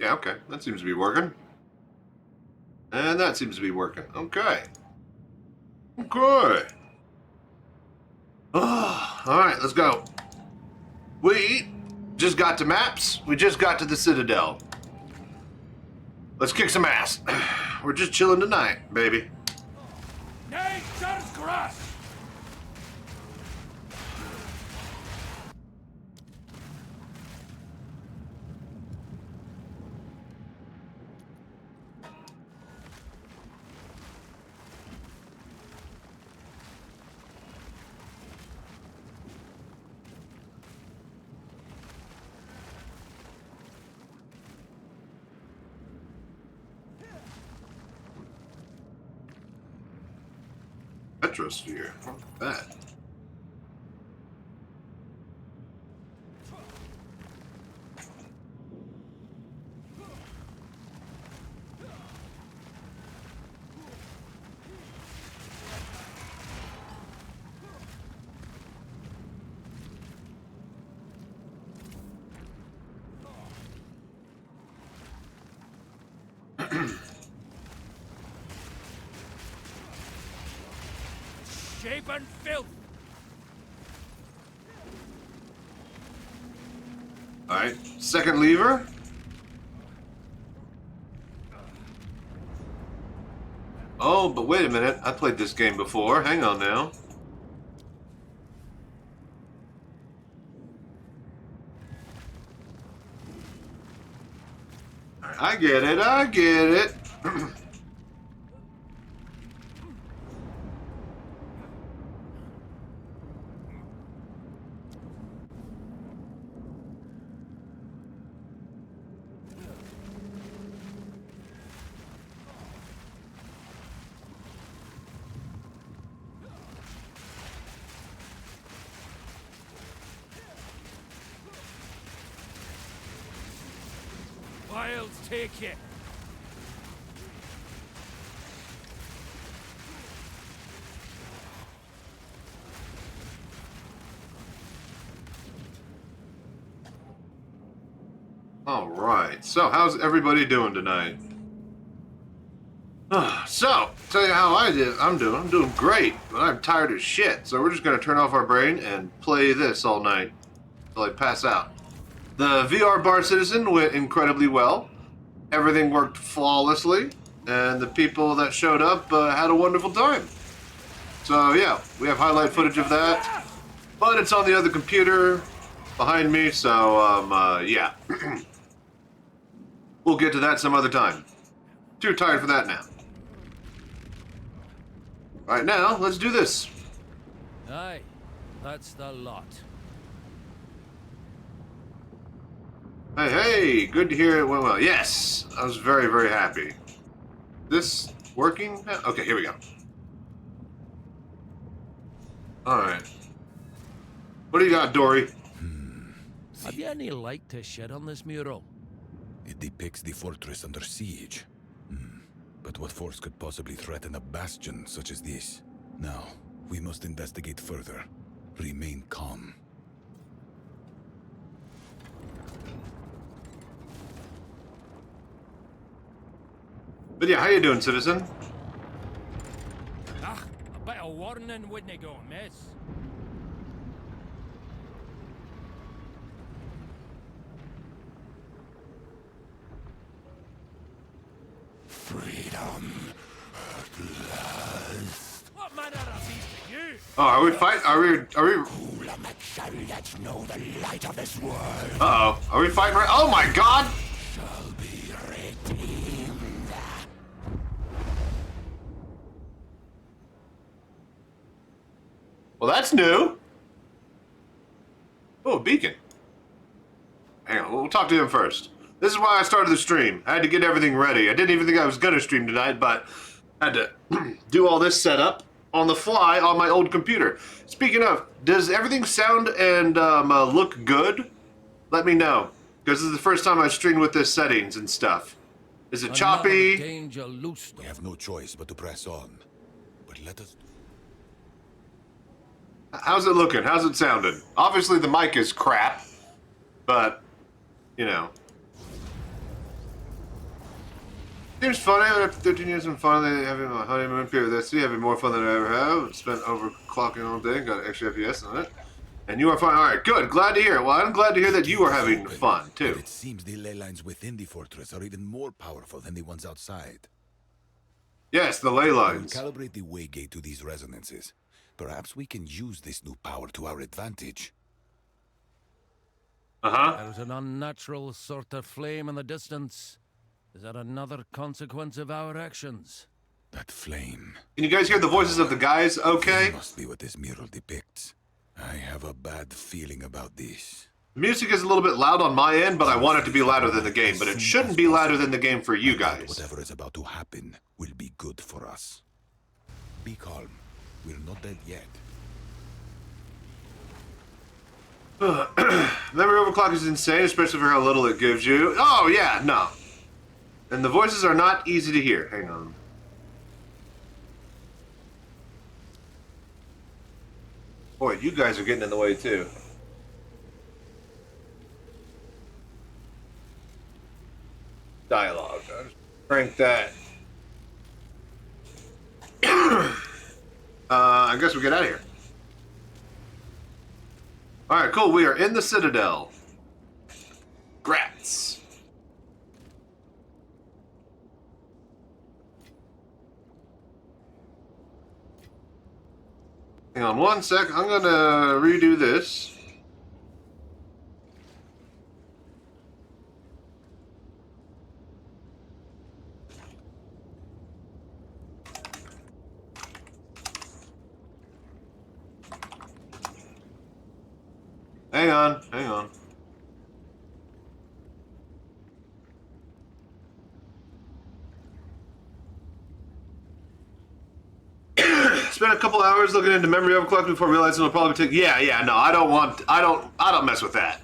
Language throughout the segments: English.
Yeah, okay. That seems to be working. And that seems to be working. Okay. Okay. Oh, all right, let's go. We just got to maps. We just got to the Citadel. Let's kick some ass. We're just chilling tonight, baby. Petrosphere. That. Shape and filth. All right, second lever. Oh, but wait a minute. I played this game before. Hang on now. All right, I get it. I get it. Wiles, take it. All right. So, how's everybody doing tonight? So, tell you how I'm doing. I'm doing great, but I'm tired as shit. So we're just gonna turn off our brain and play this all night until I pass out. The VR Bar Citizen went incredibly well. Everything worked flawlessly, and the people that showed up had a wonderful time. So yeah, we have highlight footage of that, but it's on the other computer behind me. So yeah, we'll get to that some other time. Too tired for that now. Right now, let's do this. Aye, that's the lot. Hey, hey, good to hear it went well. Yes, I was very, very happy. This working? Okay, here we go. All right. What do you got, Dory? Have you any light to shed on this mural? It depicts the fortress under siege. But what force could possibly threaten a bastion such as this? Now, we must investigate further. Remain calm. But yeah, how you doing, citizen? Ah, a bit of warning wouldn't go amiss. Freedom at last. What manner of beast are you? Oh, are we fighting? Are we? Chariots know the light of this world. Uh-oh. Are we fighting right? Oh my God! Shall be redeemed. Well, that's new. Oh, a beacon. Hang on, we'll talk to him first. This is why I started the stream. I had to get everything ready. I didn't even think I was gonna stream tonight, but I had to do all this setup on the fly on my old computer. Speaking of, does everything sound and look good? Let me know, because this is the first time I've streamed with this settings and stuff. Is it choppy? Danger loose. We have no choice but to press on. But let us... How's it looking? How's it sounding? Obviously the mic is crap, but, you know. Seems funny, but after 13 years, I'm finally having my honeymoon period with SC, having more fun than I ever have. Spent overclocking all day, got extra FPS on it. And you are fine. Alright, good. Glad to hear it. Well, I'm glad to hear that you are having fun, too. But it seems the ley lines within the fortress are even more powerful than the ones outside. Yes, the ley We'll lines. calibrate the waygate to these resonances. Perhaps we can use this new power to our advantage. Uh-huh. There's an unnatural sort of flame in the distance. Is that another consequence of our actions? That flame. Can you guys hear the voices of the guys okay? That must be what this mural depicts. I have a bad feeling about this. Music is a little bit loud on my end, but I want it to be louder than the game. But it shouldn't be louder than the game for you guys. Whatever is about to happen will be good for us. Be calm. We're not dead yet. Memory overclock is insane, especially for how little it gives you. Oh, yeah, no. And the voices are not easy to hear. Hang on. Boy, you guys are getting in the way, too. Dialogue. I'll just crank that. I guess we get out of here. Alright, cool. We are in the Citadel. Grats. Hang on one sec. I'm gonna redo this. Hang on, hang on. Spent a couple hours looking into memory overclock before realizing it'll probably take. Yeah, no, I don't mess with that.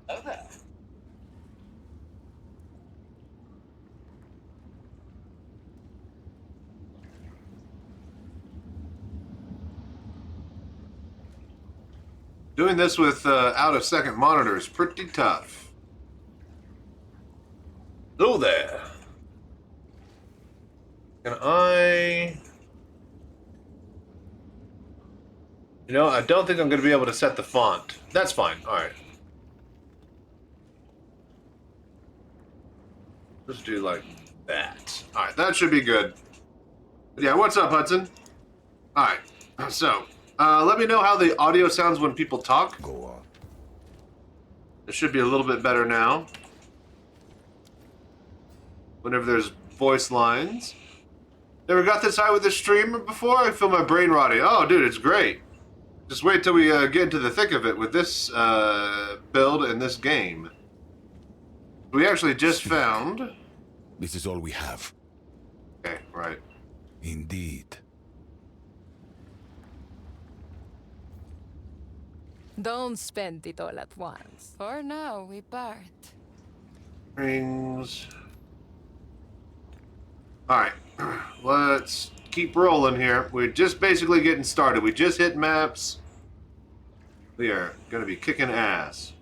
Okay. Doing this with out of second monitor is pretty tough. Hello there. Can I... You know, I don't think I'm going to be able to set the font. That's fine. Alright. Let's do like that. Alright, that should be good. But yeah, what's up, Hudson? Alright, so... let me know how the audio sounds when people talk. Go on. It should be a little bit better now. Whenever there's voice lines. Never got this high with a streamer before? I feel my brain rotting. Oh, dude, it's great. Just wait till we get into the thick of it with this build and this game. We actually just found... This is all we have. Okay, right. Indeed. Don't spend it all at once. For now, we part. Rings. Alright. Let's keep rolling here. We're just basically getting started. We just hit maps. We are going to be kicking ass.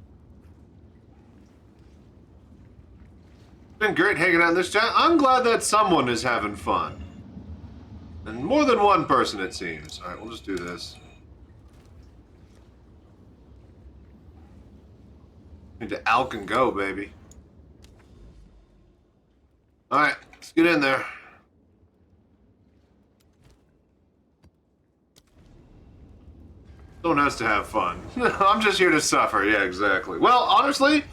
It's been great hanging out in this chat. I'm glad that someone is having fun. And more than one person, it seems. Alright, we'll just do this. Into Alk and go, baby. Alright, let's get in there. Someone has to have fun. I'm just here to suffer. Yeah, exactly. Well, honestly,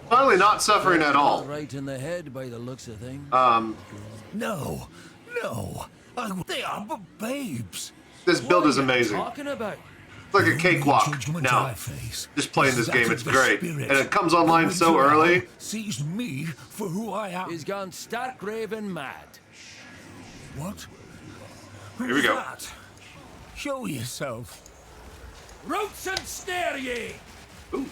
finally not suffering at all. Right in the head by the looks of things. No. They are but babes. This build is What are you amazing. talking about? It's like a cakewalk. Judgment Now, I face just playing is this game, that it's of the great. spirit. And it comes online The so winter early. owl sees me for who I am. He's gone stark raving mad. What? Here we Who's go. that? Show yourself. Roots and snare ye! Ooh.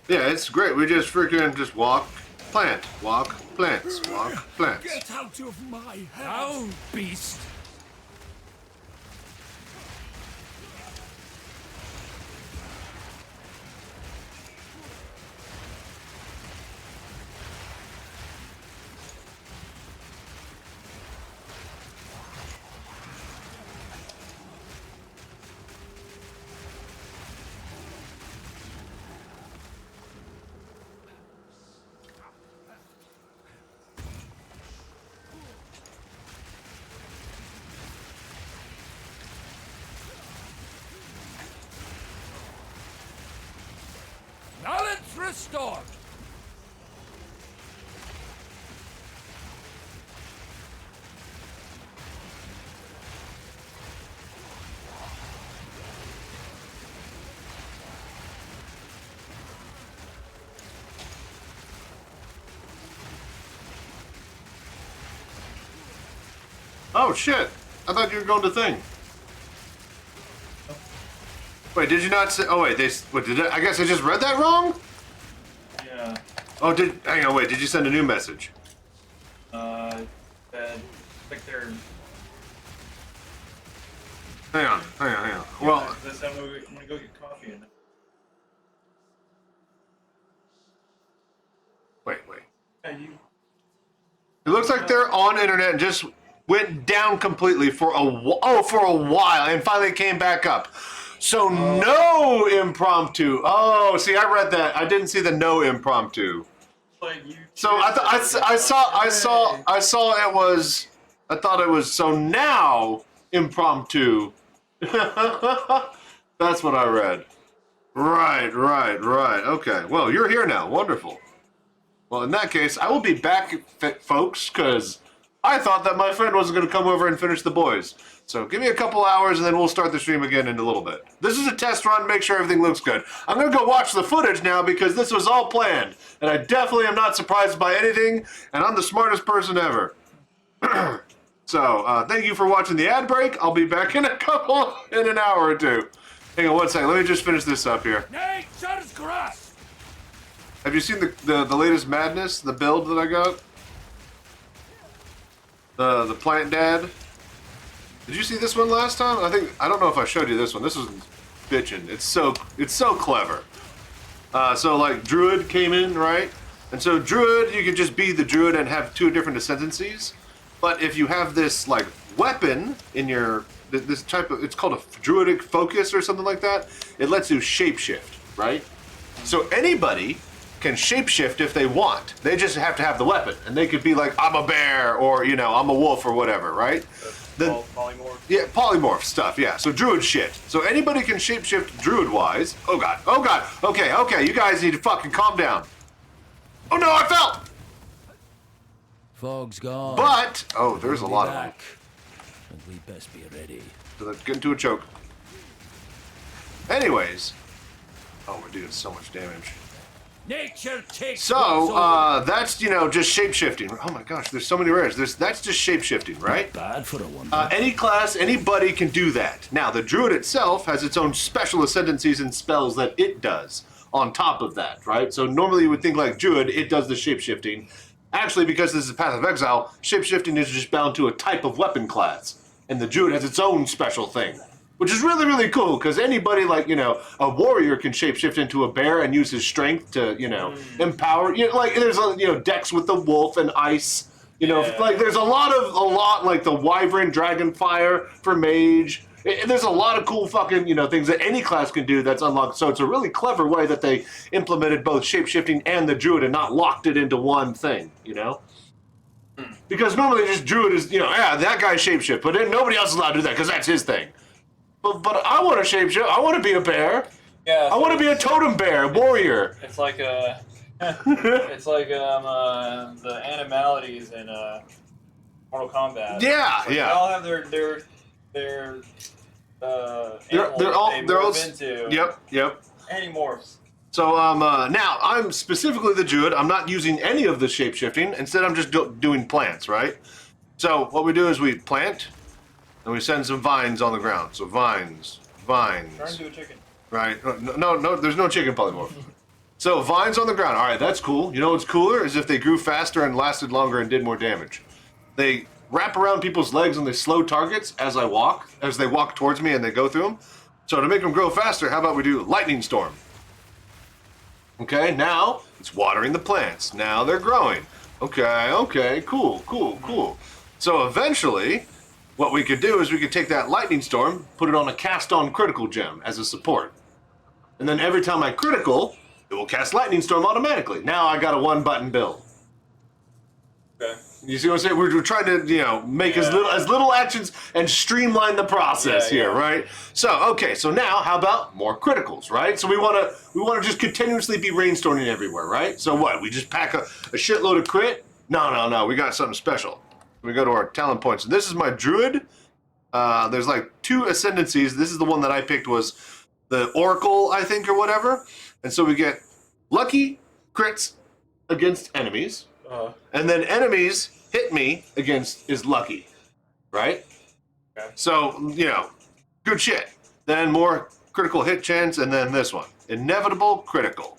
Yeah, it's great. We just freaking just walk, plant, walk, plants, walk, plants. Get out of my head. Down, beast! restored! Oh shit! I thought you were going to thing. Wait, did you not say? Oh wait, what did I guess I just read that wrong? Yeah. Oh, hang on, wait, did you send a new message? That like they're. Hang on. Well, This time I'm gonna go get coffee and. wait. Yeah, you. It looks like they're on internet and just went down completely for a while and finally came back up. So no impromptu. Oh, see, I read that. I didn't see the no impromptu. Like you. So I saw it was. I thought it was so now impromptu. That's what I read. Right. Okay. Well, you're here now. Wonderful. Well, in that case, I will be back, folks, because I thought that my friend wasn't going to come over and finish the boys. So give me a couple hours, and then we'll start the stream again in a little bit. This is a test run, make sure everything looks good. I'm going to go watch the footage now, because this was all planned. And I definitely am not surprised by anything, and I'm the smartest person ever. So, thank you for watching the ad break. I'll be back in an hour or two. Hang on one second, let me just finish this up here. Nature's grass! Have you seen the latest madness, the build that I got? The Plant Dad? Did you see this one last time? I don't know if I showed you this one. This was bitchin'. It's so clever. So like Druid came in, right? And so Druid, you could just be the Druid and have two different ascendancies. But if you have this like weapon in your this type of, it's called a Druidic focus or something like that. It lets you shapeshift, right? So anybody can shapeshift if they want. They just have to have the weapon, and they could be like, I'm a bear, or I'm a wolf, or whatever, right? Polymorph. Yeah, polymorph stuff. Yeah. So Druid shit. So anybody can shapeshift Druid-wise. Oh god. Okay. You guys need to fucking calm down. Oh no, I fell. Fog's gone. But there's a lot of them. Back. And we best be ready. So let's get into a choke. Anyways. Oh, we're doing so much damage. Nature takes So, that's, just shape-shifting. Oh my gosh, there's so many rares. That's just shape-shifting, right? bad for a wonder. Any class, anybody can do that. Now, the Druid itself has its own special ascendancies and spells that it does on top of that, right? So normally you would think like Druid, it does the shape-shifting. Actually, because this is Path of Exile, shape-shifting is just bound to a type of weapon class. And the Druid has its own special thing. Which is really, really cool, because anybody like, a warrior can shapeshift into a bear and use his strength to, empower. There's, decks with the wolf and ice. Like there's a lot like the wyvern, dragonfire for mage. There's a lot of cool fucking, things that any class can do that's unlocked. So it's a really clever way that they implemented both shapeshifting and the Druid and not locked it into one thing, Because normally just Druid is, that guy's shapeshift, but then nobody else is allowed to do that because that's his thing. But I want to shapeshift. I want to be a bear. Yeah. I want to be a totem bear, warrior. It's like it's like the animalities in Mortal Kombat. Yeah, They yeah. all have their They're animals all they they're all morph into. Yep. Animorphs. So now I'm specifically the Druid. I'm not using any of the shapeshifting. Instead, I'm just doing plants, right? So what we do is we plant. And we send some vines on the ground. So vines. Turn into a chicken. Right? No, there's no chicken polymorph. So vines on the ground. All right, that's cool. You know what's cooler is if they grew faster and lasted longer and did more damage. They wrap around people's legs and they slow targets as they walk towards me and they go through them. So to make them grow faster, how about we do lightning storm? Okay, now it's watering the plants. Now they're growing. Okay, cool. So eventually, what we could do is we could take that lightning storm, put it on a cast-on critical gem as a support. And then every time I critical, it will cast lightning storm automatically. Now I got a one-button build. Okay. You see what I'm saying? We're trying to, you know, make as little actions and streamline the process here, right? So, okay, so now how about more criticals, right? So we want to just continuously be rainstorming everywhere, right? So what? We just pack a shitload of crit? No. We got something special. We go to our talent points. And this is my druid. There's like 2 ascendancies. This is the one that I picked was the Oracle, I think, or whatever. And so we get lucky crits against enemies. And then enemies hit me against is lucky, right? Okay. So, you know, good shit. Then more critical hit chance, and then this one. Inevitable critical.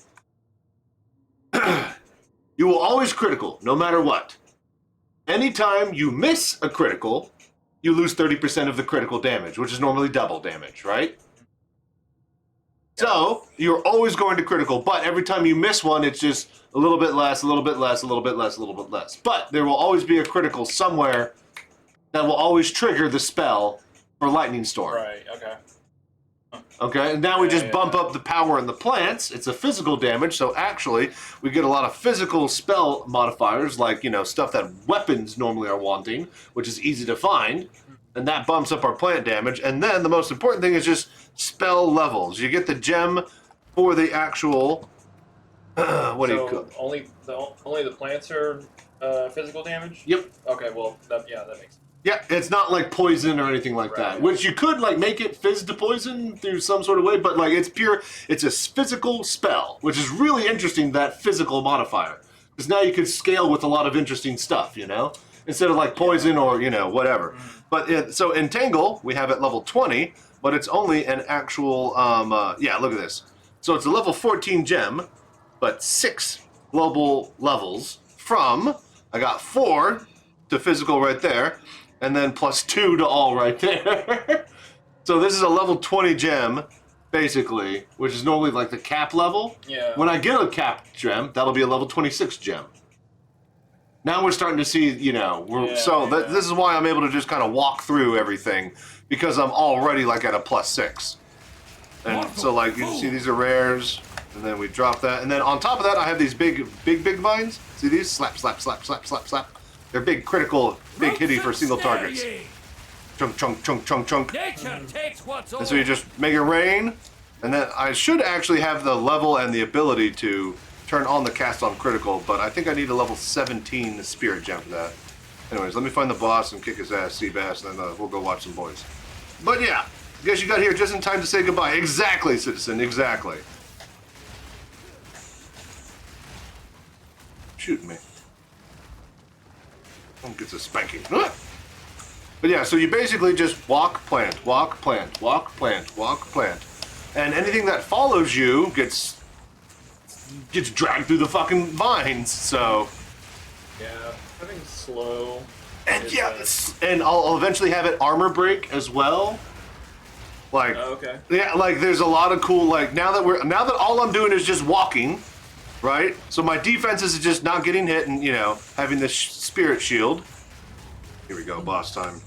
You will always critical, no matter what. Anytime you miss a critical, you lose 30% of the critical damage, which is normally double damage, right? So, you're always going to critical, but every time you miss one, it's just a little bit less, a little bit less, a little bit less, a little bit less. But there will always be a critical somewhere that will always trigger the spell for Lightning Storm. Right, okay. Okay, and now we just bump up the power in the plants. It's a physical damage, so actually we get a lot of physical spell modifiers, like, you know, stuff that weapons normally are wanting, which is easy to find, and that bumps up our plant damage. And then the most important thing is just spell levels. You get the gem for the actual... what do you call it? Only the plants are physical damage? Yep. Okay, well, that makes sense. Yeah, it's not like poison or anything like that. Which you could like make it fizz to poison through some sort of way, but like it's a physical spell, which is really interesting, that physical modifier. Because now you could scale with a lot of interesting stuff, you know? Instead of like poison or, you know, whatever. But so Entangle, we have at level 20, but it's only an actual, yeah, look at this. So it's a level 14 gem, but 6 global levels from, I got 4 to physical right there, and then plus 2 to all right there. So this is a level 20 gem, basically, which is normally like the cap level. Yeah. When I get a cap gem, that'll be a level 26 gem. Now we're starting to see, you know, this is why I'm able to just kind of walk through everything, because I'm already like at a plus 6. And so like, you can see these are rares, and then we drop that. And then on top of that, I have these big vines. See these? Slap, slap, slap, slap, slap, slap. They're big critical, big hitty for single targets. Chunk, chunk, chunk, chunk, chunk. Nature takes what's And so you just make it rain, and then I should actually have the level and the ability to turn on the cast on critical, but I think I need a level 17 spirit gem for that. Anyways, let me find the boss and kick his ass, Seabass, and then we'll go watch some boys. But yeah, I guess you got here just in time to say goodbye. Exactly, Citizen, exactly. Shooting me. Gets a spanking. But yeah, so you basically just walk, plant, walk, plant, walk, plant, walk, plant. And anything that follows you gets dragged through the fucking vines, so... Yeah, I think slow. And yeah, and I'll eventually have it armor break as well. Like, okay. Yeah, like there's a lot of cool, like now that all I'm doing is just walking, right? So my defense is just not getting hit and, you know, having this spirit shield. Here we go, boss time.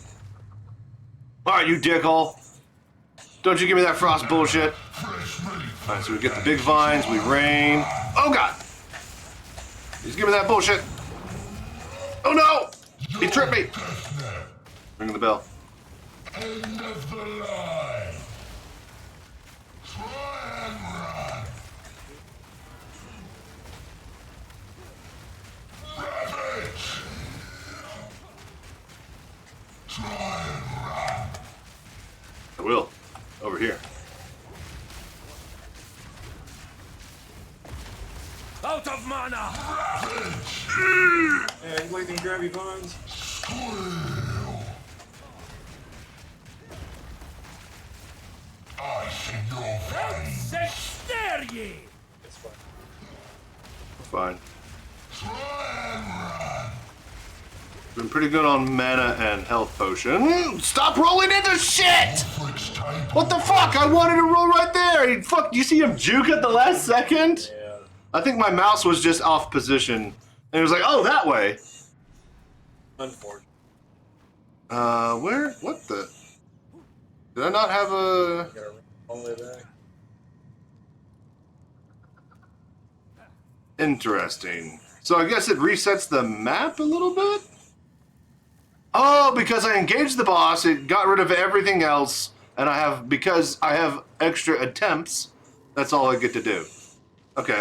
Alright, you dickhole. Don't you give me that frost bullshit. Alright, so we get the big vines, we rain. Oh god! He's giving me that bullshit. Oh no! He tripped me! Ring the bell. End of the line. Try and run. Ravage. Try and run. I will. Over here. Out of mana! Yeah, you like them grabby vines? I see your veins. There ye! It's fine. Fine. Try and run. Been pretty good on mana and health potion. Stop rolling into shit! What the fuck? I wanted to roll right there. Fuck, you see him juke at the last second? Yeah. I think my mouse was just off position. And it was like, oh, that way. Unfortunate. Where? What the? Did I not have a... Gotta run all the way back. Interesting. So I guess it resets the map a little bit? Oh, because I engaged the boss, it got rid of everything else, and because I have extra attempts, that's all I get to do. Okay,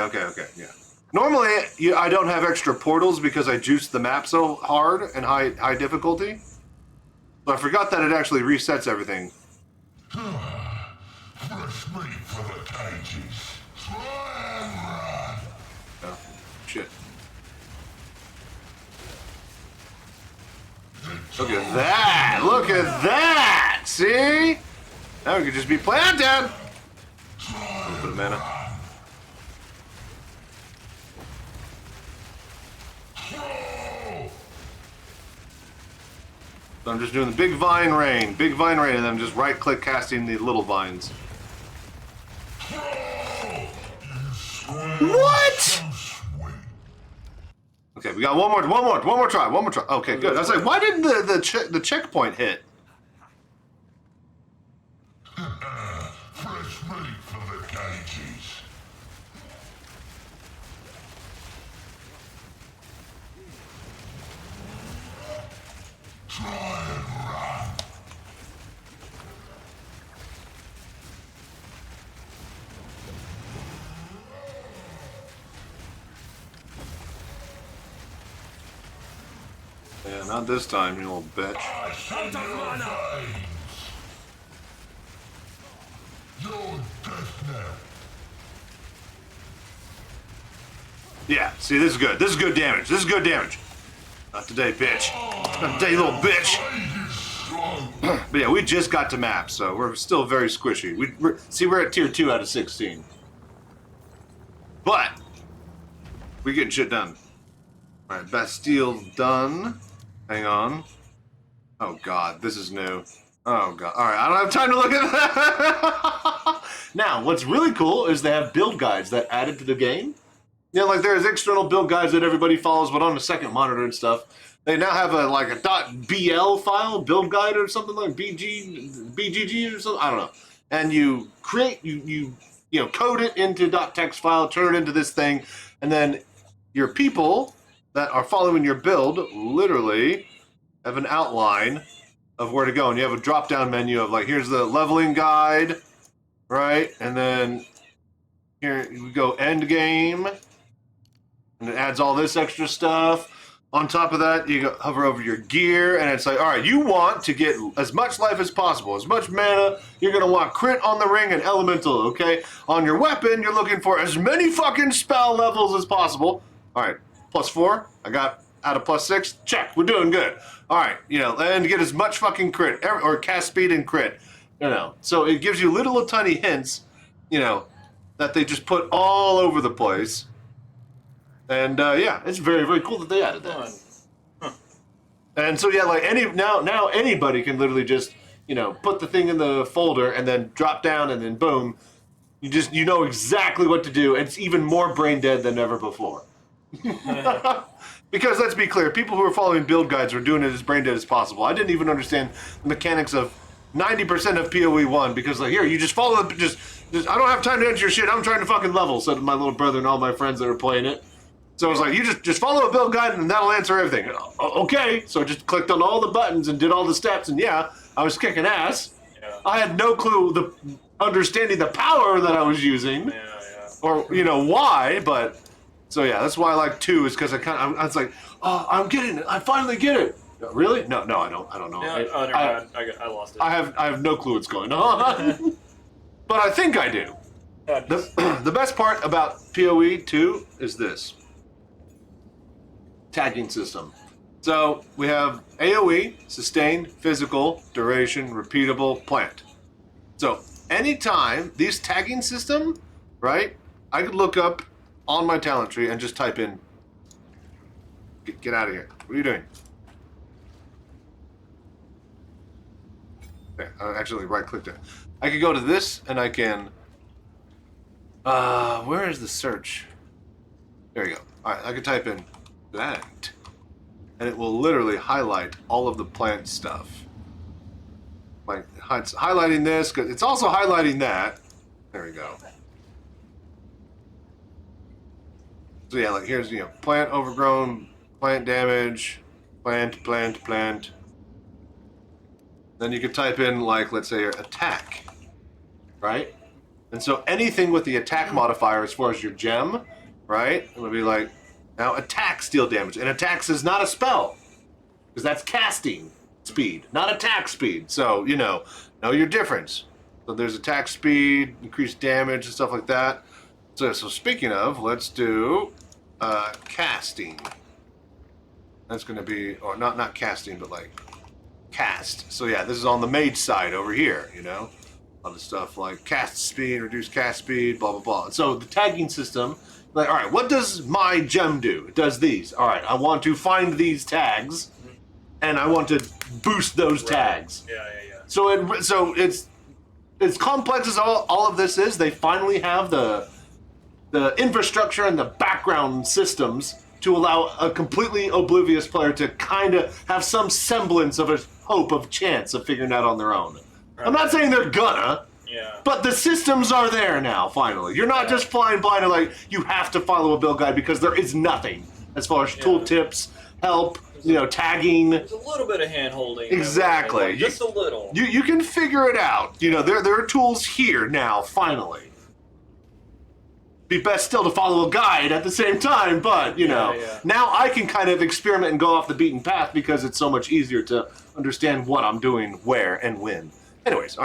yeah. Normally, I don't have extra portals because I juiced the map so hard and high difficulty. So I forgot that it actually resets everything. Fresh meat for the cages. Try and run. Oh, shit. Look at that! Look at that! See? Now we could just be playing dead. A little bit of mana. So I'm just doing the big vine rain, and then I'm just right-click casting the little vines. What? Okay, we got one more try. Okay, good. I was like, why didn't the checkpoint hit? Fresh meat for the cages. Try and run. Yeah, not this time, you little bitch. I see your veins. You're death now. Yeah, see, this is good. This is good damage. Not today, bitch. Not today, little bitch. But yeah, we just got to map, so we're still very squishy. We're at tier 2 out of 16. But we're getting shit done. All right, Bastille done. Hang on. Oh god, this is new. Oh god. All right, I don't have time to look at that. Now, what's really cool is they have build guides that added to the game. Yeah, like there's external build guides that everybody follows, but on the second monitor and stuff, they now have a .bl file build guide or something like BGG or something. I don't know. And you create you code it into .text file, turn it into this thing, and then your people that are following your build literally have an outline of where to go, and you have a drop-down menu of like, here's the leveling guide, right? And then here we go end game. And it adds all this extra stuff. On top of that, you hover over your gear, and it's like, all right, you want to get as much life as possible, as much mana. You're going to want crit on the ring and elemental, okay? On your weapon, you're looking for as many fucking spell levels as possible. All right, +4. I got out of +6. Check, we're doing good. All right, and get as much fucking crit, or cast speed and crit, So it gives you little tiny hints, that they just put all over the place. And yeah, it's very, very cool that they added that. Huh. And so yeah, like now anybody can literally just put the thing in the folder and then drop down and then boom, you know exactly what to do. And it's even more brain dead than ever before. Because let's be clear, people who are following build guides were doing it as brain dead as possible. I didn't even understand the mechanics of 90% of PoE 1 because like here you just follow just I don't have time to enter your shit. I'm trying to fucking level, said my little brother and all my friends that are playing it. So I was like, you just follow a build guide and that'll answer everything. Okay, so I just clicked on all the buttons and did all the steps, and yeah, I was kicking ass. Yeah. I had no clue understanding the power that I was using, or why. But so yeah, that's why I like 2 is because I was like, oh, I'm getting it. I finally get it. Really? No, I don't know. Yeah, I lost it. I have no clue what's going on, but I think I do. The best part about PoE 2 is this. Tagging system. So we have AoE, sustained, physical, duration, repeatable, plant. So anytime these tagging system, right, I could look up on my talent tree and just type in, get out of here. What are you doing? Okay, I actually right-clicked it. I could go to this and I can, where is the search? There you go. All right, I could type in plant, and it will literally highlight all of the plant stuff. Like it's highlighting this, because it's also highlighting that. There we go. So yeah, like here's plant overgrown, plant damage, plant, Then you could type in, like, let's say, attack, right? And so anything with the attack modifier as far as your gem, right? It would be like, now attack steal damage. And attacks is not a spell, because that's casting speed, not attack speed. So, you know your difference. So there's attack speed, increased damage, and stuff like that. So speaking of, let's do casting. That's going to be, or not casting, but like cast. So yeah, this is on the mage side over here, you know? A lot of stuff like cast speed, reduce cast speed, blah, blah, blah. And so the tagging system, like, all right, what does my gem do? It does these. All right, I want to find these tags, and I want to boost those tags. Yeah. So it's as complex as all of this is, they finally have the infrastructure and the background systems to allow a completely oblivious player to kind of have some semblance of a hope of chance of figuring out on their own. I'm not saying they're gonna, but the systems are there now, finally. You're not just flying blind and like, you have to follow a build guide because there is nothing as far as tool tips, help, tagging. There's a little bit of hand-holding. Exactly. Just a little. You can figure it out. There are tools here now, finally. Be best still to follow a guide at the same time, but, now I can kind of experiment and go off the beaten path because it's so much easier to understand what I'm doing, where, and when. Anyways, all right.